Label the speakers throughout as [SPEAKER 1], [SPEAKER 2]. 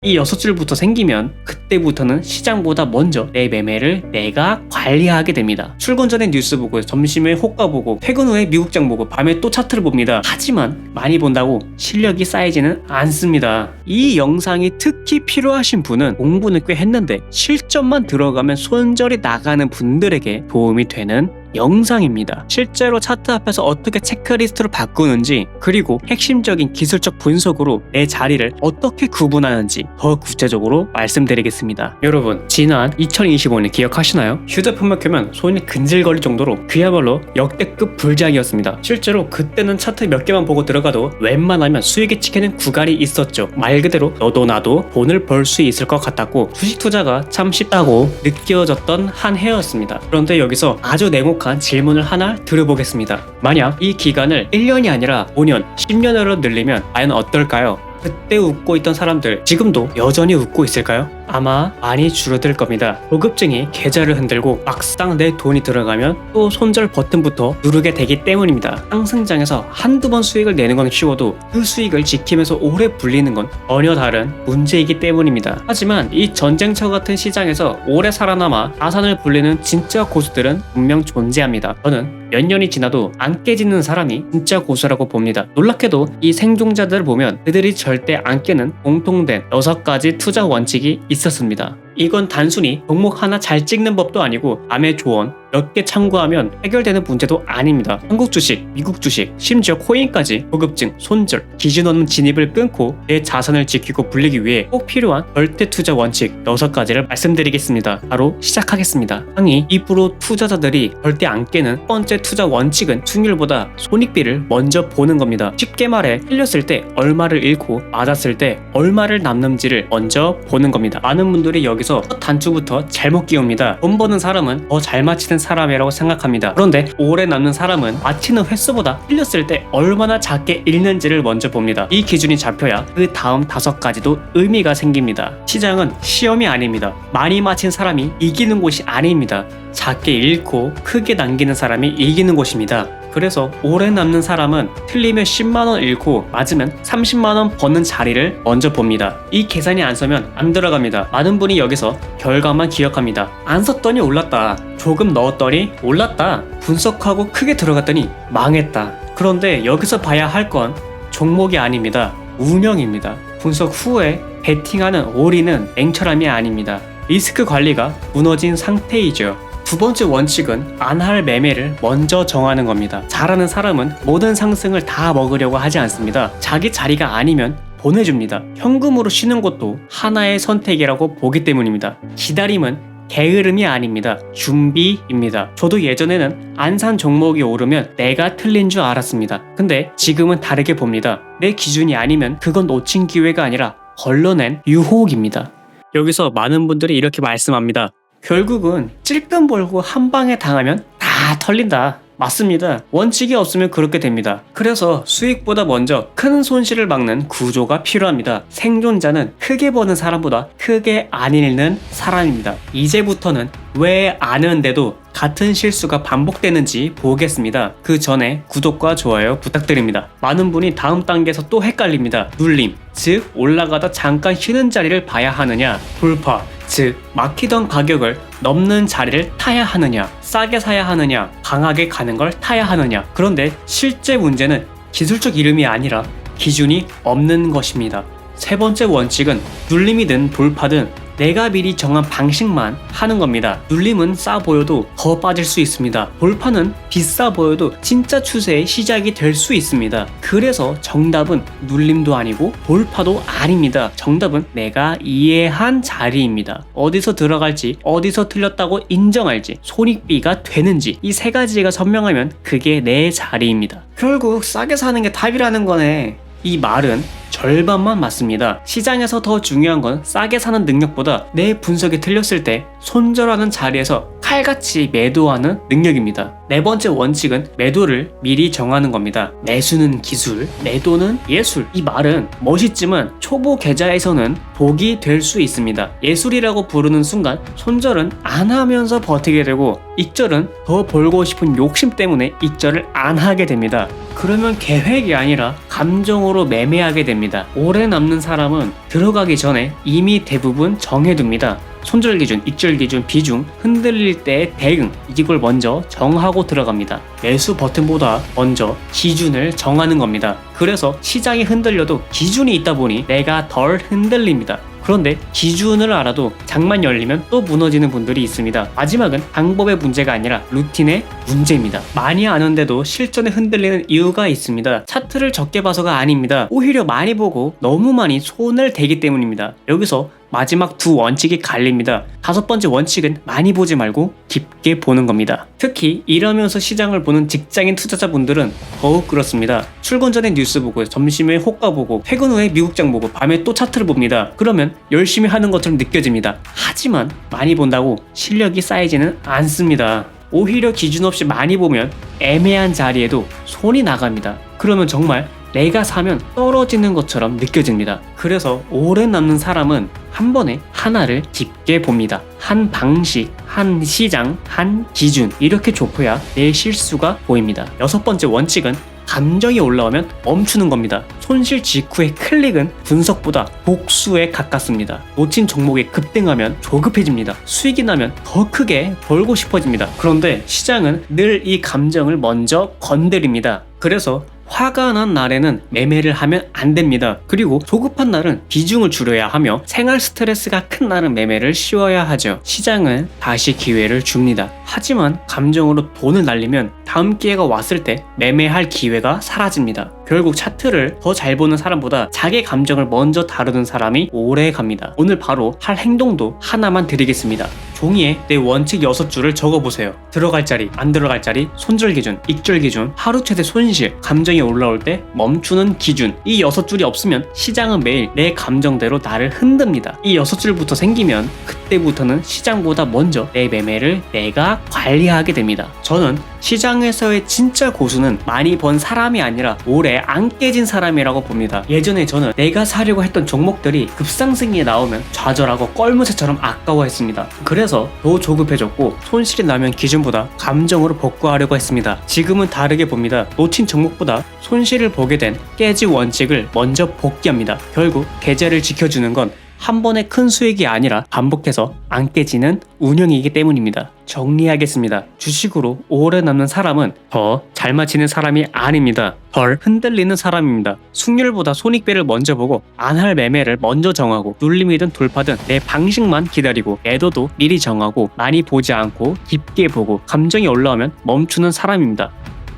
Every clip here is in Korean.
[SPEAKER 1] 이 6줄부터 생기면 그때부터는 시장보다 먼저 내 매매를 내가 관리하게 됩니다. 출근 전에 뉴스 보고 점심에 호가 보고 퇴근 후에 미국장 보고 밤에 또 차트를 봅니다. 하지만 많이 본다고 실력이 쌓이지는 않습니다. 이 영상이 특히 필요하신 분은 공부는 꽤 했는데 실전만 들어가면 손절이 나가는 분들에게 도움이 되는 영상입니다. 실제로 차트 앞에서 어떻게 체크리스트로 바꾸는지, 그리고 핵심적인 기술적 분석으로 내 자리를 어떻게 구분하는지 더 구체적으로 말씀드리겠습니다. 여러분, 지난 2025년 기억하시나요? 휴대폰만 켜면 손이 근질거릴 정도로 그야말로 역대급 불장이었습니다. 실제로 그때는 차트 몇 개만 보고 들어가도 웬만하면 수익이 찍히는 구간이 있었죠. 말 그대로 너도 나도 돈을 벌 수 있을 것 같았고 주식 투자가 참 쉽다고 느껴졌던 한 해였습니다. 그런데 여기서 아주 냉혹한 질문을 하나 들어보겠습니다. 만약 이 기간을 1년이 아니라 5년, 10년으로 늘리면 과연 어떨까요? 그때 웃고 있던 사람들 지금도 여전히 웃고 있을까요? 아마 많이 줄어들 겁니다. 보급증이 계좌를 흔들고 막상 내 돈이 들어가면 또 손절 버튼부터 누르게 되기 때문입니다. 상승장에서 한두 번 수익을 내는 건 쉬워도 그 수익을 지키면서 오래 불리는 건 전혀 다른 문제이기 때문입니다. 하지만 이 전쟁터 같은 시장에서 오래 살아남아 자산을 불리는 진짜 고수들은 분명 존재합니다. 저는 몇 년이 지나도 안 깨지는 사람이 진짜 고수라고 봅니다. 놀랍게도 이 생존자들을 보면 그들이 절대 안 깨는 공통된 6가지 투자 원칙이 있었습니다. 이건 단순히 종목 하나 잘 찍는 법도 아니고 남의 조언 몇 개 참고하면 해결되는 문제도 아닙니다. 한국 주식, 미국 주식, 심지어 코인까지 보급증, 손절, 기준 없는 진입을 끊고 내 자산을 지키고 불리기 위해 꼭 필요한 절대 투자 원칙 6가지를 말씀드리겠습니다. 바로 시작하겠습니다. 상위 2% 투자자들이 절대 안 깨는 첫 번째 투자 원칙은 수익률보다 손익비를 먼저 보는 겁니다. 쉽게 말해 틀렸을 때 얼마를 잃고 맞았을 때 얼마를 남는지를 먼저 보는 겁니다. 많은 분들이 여기서 첫 단추부터 잘못 끼웁니다. 돈 버는 사람은 더 잘 맞히는 사람이라고 생각합니다. 그런데 오래 남는 사람은 맞히는 횟수보다 틀렸을 때 얼마나 작게 잃는지를 먼저 봅니다. 이 기준이 잡혀야 그 다음 5가지도 의미가 생깁니다. 시장은 시험이 아닙니다. 많이 맞힌 사람이 이기는 곳이 아닙니다. 작게 잃고 크게 남기는 사람이 이기는 곳입니다. 그래서 오래 남는 사람은 틀리면 10만원 잃고 맞으면 30만원 버는 자리를 먼저 봅니다. 이 계산이 안 서면 안 들어갑니다. 많은 분이 여기서 결과만 기억합니다. 안 썼더니 올랐다. 조금 넣었더니 올랐다. 분석하고 크게 들어갔더니 망했다. 그런데 여기서 봐야 할 건 종목이 아닙니다. 운영입니다. 분석 후에 베팅하는 올인은 냉철함이 아닙니다. 리스크 관리가 무너진 상태이죠. 두 번째 원칙은 안 할 매매를 먼저 정하는 겁니다. 잘하는 사람은 모든 상승을 다 먹으려고 하지 않습니다. 자기 자리가 아니면 보내줍니다. 현금으로 쉬는 것도 하나의 선택이라고 보기 때문입니다. 기다림은 게으름이 아닙니다. 준비입니다. 저도 예전에는 안 산 종목이 오르면 내가 틀린 줄 알았습니다. 근데 지금은 다르게 봅니다. 내 기준이 아니면 그건 놓친 기회가 아니라 걸러낸 유혹입니다. 여기서 많은 분들이 이렇게 말씀합니다. 결국은 찔끔 벌고 한 방에 당하면 다 털린다. 맞습니다. 원칙이 없으면 그렇게 됩니다. 그래서 수익보다 먼저 큰 손실을 막는 구조가 필요합니다. 생존자는 크게 버는 사람보다 크게 안 잃는 사람입니다. 이제부터는 왜 아는데도 같은 실수가 반복되는지 보겠습니다. 그 전에 구독과 좋아요 부탁드립니다. 많은 분이 다음 단계에서 또 헷갈립니다. 눌림, 즉 올라가다 잠깐 쉬는 자리를 봐야 하느냐, 돌파, 즉 막히던 가격을 넘는 자리를 타야 하느냐, 싸게 사야 하느냐, 강하게 가는 걸 타야 하느냐. 그런데 실제 문제는 기술적 이름이 아니라 기준이 없는 것입니다. 세 번째 원칙은 눌림이든 돌파든 내가 미리 정한 방식만 하는 겁니다. 눌림은 싸 보여도 더 빠질 수 있습니다. 돌파는 비싸 보여도 진짜 추세의 시작이 될 수 있습니다. 그래서 정답은 눌림도 아니고 돌파도 아닙니다. 정답은 내가 이해한 자리입니다. 어디서 들어갈지, 어디서 틀렸다고 인정할지, 손익비가 되는지 이 3가지가 선명하면 그게 내 자리입니다. 결국 싸게 사는 게 답이라는 거네. 이 말은 절반만 맞습니다. 시장에서 더 중요한 건 싸게 사는 능력보다 내 분석이 틀렸을 때 손절하는 자리에서 칼같이 매도하는 능력입니다. 네 번째 원칙은 매도를 미리 정하는 겁니다. 매수는 기술, 매도는 예술. 이 말은 멋있지만 초보 계좌에서는 복이 될 수 있습니다. 예술이라고 부르는 순간 손절은 안 하면서 버티게 되고 익절은 더 벌고 싶은 욕심 때문에 익절을 안 하게 됩니다. 그러면 계획이 아니라 감정으로 매매하게 됩니다. 오래 남는 사람은 들어가기 전에 이미 대부분 정해둡니다. 손절 기준, 익절 기준, 비중, 흔들릴 때의 대응, 이걸 먼저 정하고 들어갑니다. 매수 버튼보다 먼저 기준을 정하는 겁니다. 그래서 시장이 흔들려도 기준이 있다 보니 내가 덜 흔들립니다. 그런데 기준을 알아도 장만 열리면 또 무너지는 분들이 있습니다. 마지막은 방법의 문제가 아니라 루틴의 문제입니다. 많이 아는데도 실전에 흔들리는 이유가 있습니다. 차트를 적게 봐서가 아닙니다. 오히려 많이 보고 너무 많이 손을 대기 때문입니다. 여기서 마지막 두 원칙이 갈립니다. 다섯 번째 원칙은 많이 보지 말고 깊게 보는 겁니다. 특히 일하면서 시장을 보는 직장인 투자자분들은 더욱 그렇습니다. 출근 전에 뉴스 보고, 점심에 호가 보고, 퇴근 후에 미국장 보고, 밤에 또 차트를 봅니다. 그러면 열심히 하는 것처럼 느껴집니다. 하지만 많이 본다고 실력이 쌓이지는 않습니다. 오히려 기준 없이 많이 보면 애매한 자리에도 손이 나갑니다. 그러면 정말 내가 사면 떨어지는 것처럼 느껴집니다. 그래서 오래 남는 사람은 한 번에 하나를 깊게 봅니다. 한 방식, 한 시장, 한 기준, 이렇게 좁혀야 내 실수가 보입니다. 여섯 번째 원칙은 감정이 올라오면 멈추는 겁니다. 손실 직후의 클릭은 분석보다 복수에 가깝습니다. 놓친 종목이 급등하면 조급해집니다. 수익이 나면 더 크게 벌고 싶어집니다. 그런데 시장은 늘 이 감정을 먼저 건드립니다. 그래서 화가 난 날에는 매매를 하면 안 됩니다. 그리고 조급한 날은 비중을 줄여야 하며 생활 스트레스가 큰 날은 매매를 쉬어야 하죠. 시장은 다시 기회를 줍니다. 하지만 감정으로 돈을 날리면 다음 기회가 왔을 때 매매할 기회가 사라집니다. 결국 차트를 더 잘 보는 사람보다 자기 감정을 먼저 다루는 사람이 오래 갑니다. 오늘 바로 할 행동도 하나만 드리겠습니다. 종이에 내 원칙 6줄을 적어보세요. 들어갈 자리, 안 들어갈 자리, 손절 기준, 익절 기준, 하루 최대 손실, 감정이 올라올 때 멈추는 기준. 이 6줄이 없으면 시장은 매일 내 감정대로 나를 흔듭니다. 이 6줄부터 생기면 그때부터는 시장보다 먼저 내 매매를 내가 관리하게 됩니다. 저는 시장에서의 진짜 고수는 많이 번 사람이 아니라 오래 안 깨진 사람이라고 봅니다. 예전에 저는 내가 사려고 했던 종목들이 급상승이 나오면 좌절하고 껄무새처럼 아까워했습니다. 그래서 더 조급해졌고 손실이 나면 기준보다 감정으로 복구하려고 했습니다. 지금은 다르게 봅니다. 놓친 종목보다 손실을 보게 된 깨지 원칙을 먼저 복귀합니다. 결국 계좌를 지켜주는 건 한 번의 큰 수익이 아니라 반복해서 안 깨지는 운영이기 때문입니다. 정리하겠습니다. 주식으로 오래 남는 사람은 더 잘 맞히는 사람이 아닙니다. 덜 흔들리는 사람입니다. 승률보다 손익배를 먼저 보고 안 할 매매를 먼저 정하고 눌림이든 돌파든 내 방식만 기다리고 매도도 미리 정하고 많이 보지 않고 깊게 보고 감정이 올라오면 멈추는 사람입니다.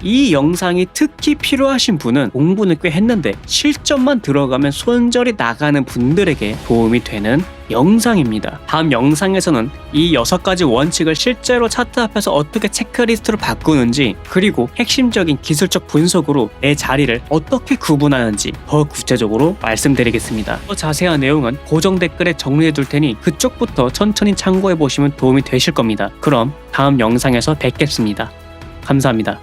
[SPEAKER 1] 이 영상이 특히 필요하신 분은 공부는 꽤 했는데 실전만 들어가면 손절이 나가는 분들에게 도움이 되는 영상입니다. 다음 영상에서는 이 6가지 원칙을 실제로 차트 앞에서 어떻게 체크리스트로 바꾸는지, 그리고 핵심적인 기술적 분석으로 내 자리를 어떻게 구분하는지 더 구체적으로 말씀드리겠습니다. 더 자세한 내용은 고정 댓글에 정리해 둘 테니 그쪽부터 천천히 참고해 보시면 도움이 되실 겁니다. 그럼 다음 영상에서 뵙겠습니다. 감사합니다.